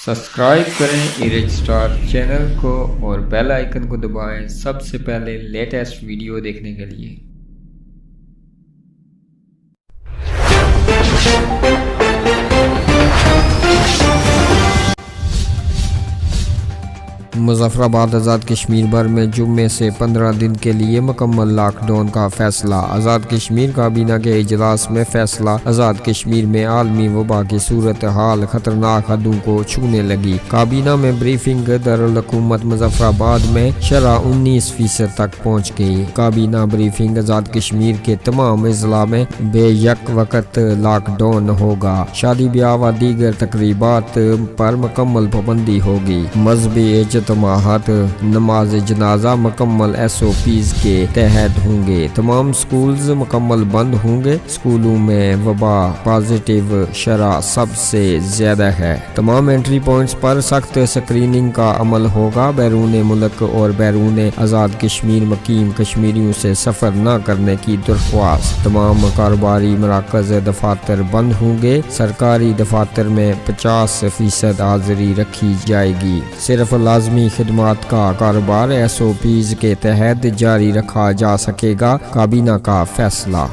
Subscribe करें erase star channel को और बेल आइकन को दबाएं सबसे पहले लेटेस्ट वीडियो देखने के लिए। मुजफ्फराबाद आज़ाद कश्मीर भर में जुम्मे से 15 दिन के लिए मुकम्मल लॉकडाउन का फैसला। आज़ाद कश्मीर काबीना के इजलास में फैसला। आज़ाद कश्मीर में आलमी वबा की सूरत हाल खतरनाक हदों को छूने लगी। काबीना में ब्रीफिंग। दारुल हुकूमत मुजफ्फराबाद में शरह 19% तक पहुँच गई। काबीना ब्रीफिंग। आज़ाद कश्मीर के तमाम अजला में बेयक वक्त लॉकडाउन होगा। शादी ब्याह व दीगर तकरीबात पर मुकम्मल पाबंदी होगी। मजहबी इज्तिमाआत नमाज जनाजा मुकम्मल SOPs के तहत होंगे। तमाम स्कूल्स मुकम्मल बंद होंगे। स्कूलों में वबा पॉजिटिव शरह सबसे ज्यादा है। तमाम एंट्री पॉइंट्स पर सख्त स्क्रीनिंग का अमल होगा। बैरून मुल्क और बैरून आज़ाद कश्मीर मुकीम कश्मीरियों से सफर न करने की दरख्वास्त। तमाम कारोबारी मराकज दफातर बंद होंगे। सरकारी दफातर में 50% हाजिरी रखी जाएगी। सिर्फ लाजमी खिदमात का कारोबार SOPs के तहत जारी रखा जा सकेगा। काबीना का फैसला।